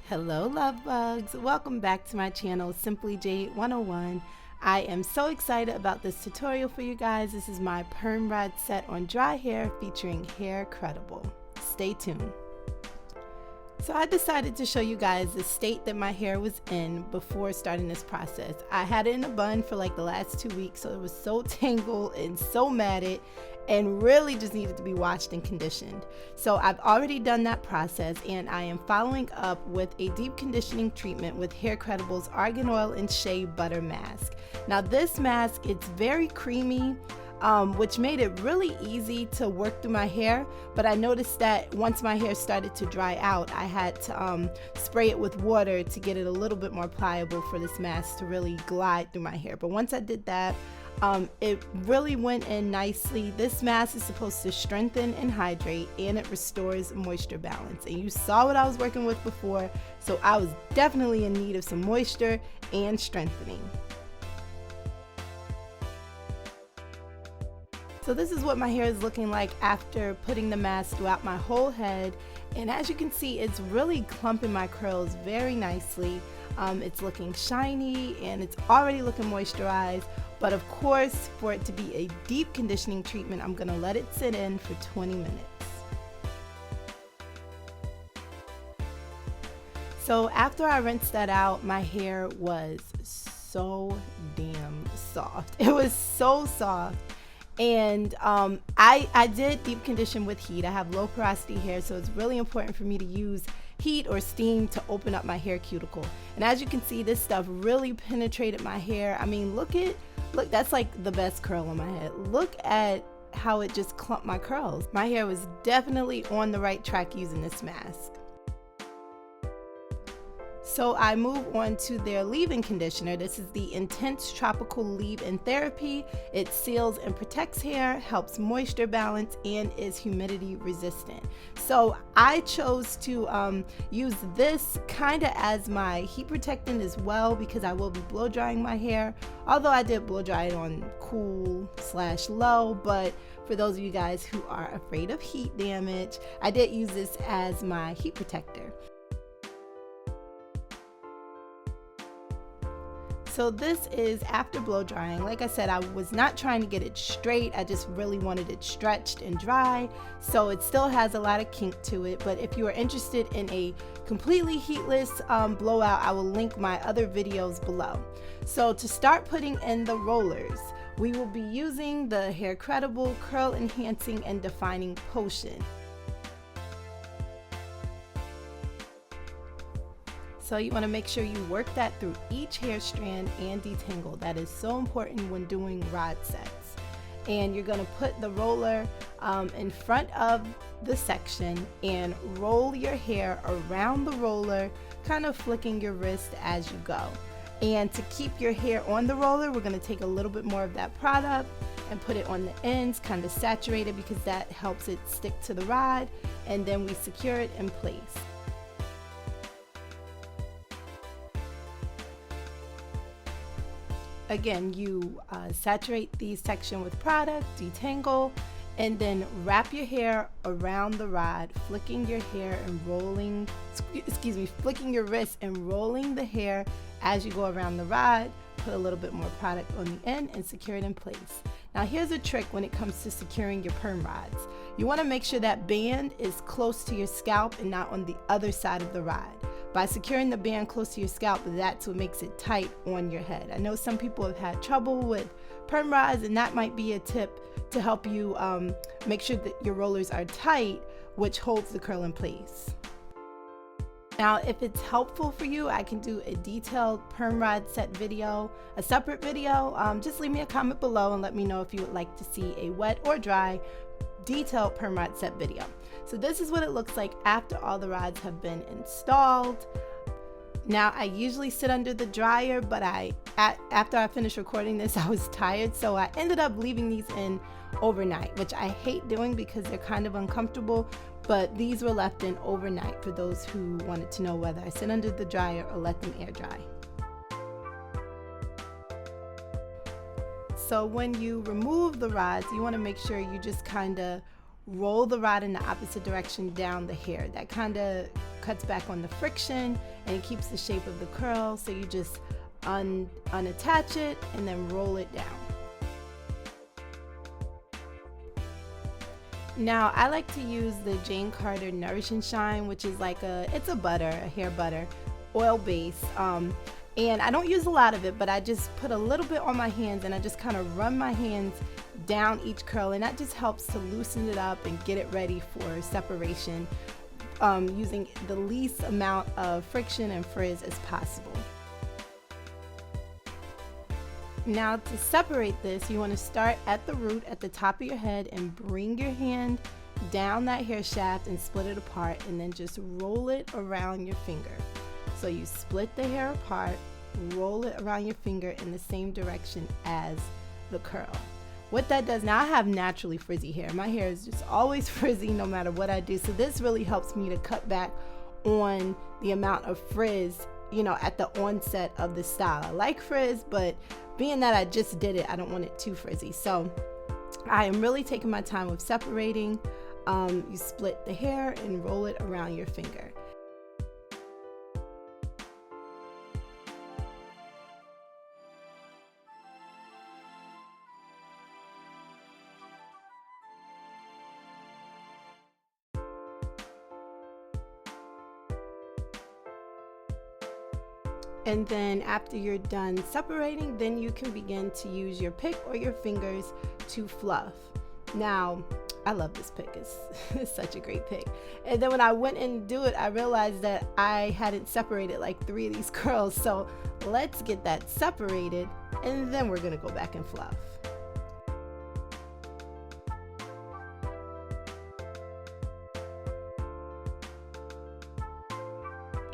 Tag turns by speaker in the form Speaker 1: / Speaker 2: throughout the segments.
Speaker 1: Hello love bugs, welcome back to my channel Simply Jade 101. I am so excited about this tutorial for you guys. This is my perm rod set on dry hair featuring Haircredible. Stay tuned. So I decided to show you guys the state that my hair was in before starting this process. I had it in a bun for like the last 2 weeks, so it was so tangled and so matted and really just needed to be washed and conditioned. So I've already done that process, and I am following up with a deep conditioning treatment with Haircredible's Argan Oil and Shea Butter Mask. Now this mask, it's very creamy, which made it really easy to work through my hair, but I noticed that once my hair started to dry out, I had to spray it with water to get it a little bit more pliable for this mask to really glide through my hair. But once I did that, it really went in nicely. This mask is supposed to strengthen and hydrate, and it restores moisture balance. And you saw what I was working with before, so I was definitely in need of some moisture and strengthening. So this is what my hair is looking like after putting the mask throughout my whole head, and as you can see, it's really clumping my curls very nicely. It's looking shiny and it's already looking moisturized, but of course, for it to be a deep conditioning treatment, I'm gonna let it sit in for 20 minutes. So after I rinsed that out, my hair was so damn soft. It was so soft. And I did deep condition with heat. I have low porosity hair, so it's really important for me to use heat or steam to open up my hair cuticle. And as you can see, this stuff really penetrated my hair. I mean, look, that's like the best curl on my head. Look at how it just clumped my curls. My hair was definitely on the right track using this mask. So I move on to their leave-in conditioner. This is the Intense Tropical Leave-In Therapy. It seals and protects hair, helps moisture balance, and is humidity resistant. So I chose to use this kind of as my heat protectant as well, because I will be blow drying my hair. Although I did blow dry it on cool/low, but for those of you guys who are afraid of heat damage, I did use this as my heat protector. So this is after blow drying. Like I said, I was not trying to get it straight. I just really wanted it stretched and dry. So it still has a lot of kink to it. But if you are interested in a completely heatless blowout, I will link my other videos below. So to start putting in the rollers, we will be using the Haircredible Curl Enhancing and Defining Potion. So you want to make sure you work that through each hair strand and detangle. That is so important when doing rod sets. And you're going to put the roller in front of the section and roll your hair around the roller, kind of flicking your wrist as you go. And to keep your hair on the roller, we're going to take a little bit more of that product and put it on the ends, kind of saturate it, because that helps it stick to the rod, and then we secure it in place. Again, you saturate the section with product, detangle, and then wrap your hair around the rod, flicking your hair and rolling, flicking your wrist and rolling the hair as you go around the rod. Put a little bit more product on the end and secure it in place. Now here's a trick when it comes to securing your perm rods. You want to make sure that band is close to your scalp and not on the other side of the rod. By securing the band close to your scalp, that's what makes it tight on your head. I know some people have had trouble with perm rods, and that might be a tip to help you make sure that your rollers are tight, which holds the curl in place. Now, if it's helpful for you, I can do a detailed perm rod set video, a separate video. Just leave me a comment below and let me know if you would like to see a wet or dry detailed perm rod set video. So this is what it looks like after all the rods have been installed. Now I usually sit under the dryer, but after I finished recording this, I was tired, so I ended up leaving these in overnight, which I hate doing because they're kind of uncomfortable, but these were left in overnight for those who wanted to know whether I sit under the dryer or let them air dry. So when you remove the rods, you want to make sure you just kind of roll the rod in the opposite direction down the hair. That kind of cuts back on the friction and it keeps the shape of the curl. So you just unattach it and then roll it down. Now I like to use the Jane Carter Nourish and Shine, which is like it's a butter, a hair butter, oil base. And I don't use a lot of it, but I just put a little bit on my hands and I just kind of run my hands down each curl, and that just helps to loosen it up and get it ready for separation, using the least amount of friction and frizz as possible. Now to separate this, you want to start at the root at the top of your head and bring your hand down that hair shaft and split it apart, and then just roll it around your finger. So you split the hair apart, roll it around your finger in the same direction as the curl. What that does, now I have naturally frizzy hair. My hair is just always frizzy no matter what I do. So this really helps me to cut back on the amount of frizz, you know, at the onset of the style. I like frizz, but being that I just did it, I don't want it too frizzy. So I am really taking my time with separating. You split the hair and roll it around your finger. And then after you're done separating, then you can begin to use your pick or your fingers to fluff. Now, I love this pick, it's such a great pick. And then when I went and do it, I realized that I hadn't separated like 3 of these curls. So let's get that separated and then we're gonna go back and fluff.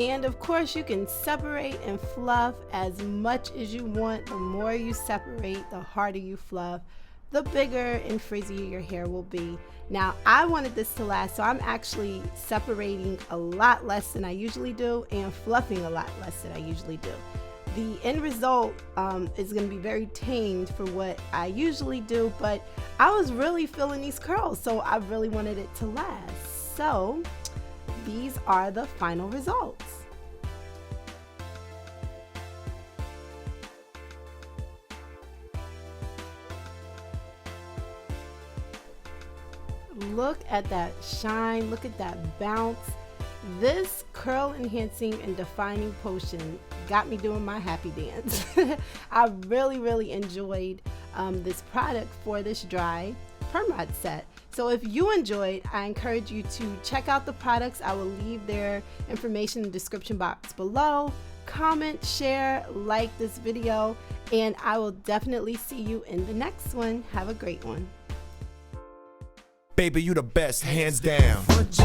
Speaker 1: And of course you can separate and fluff as much as you want. The more you separate, the harder you fluff, the bigger and frizzier your hair will be. Now I wanted this to last, so I'm actually separating a lot less than I usually do and fluffing a lot less than I usually do. The end result is going to be very tamed for what I usually do, but I was really feeling these curls, so I really wanted it to last. So these are the final results. Look at that shine, look at that bounce. This curl enhancing and defining potion got me doing my happy dance. I really enjoyed this product for this dry perm rod set. So if you enjoyed, I encourage you to check out the products. I will leave their information in the description box below. Comment, share, like this video, and I will definitely see you in the next one. Have a great one.
Speaker 2: Baby, you the best, hands down.
Speaker 3: For Jade.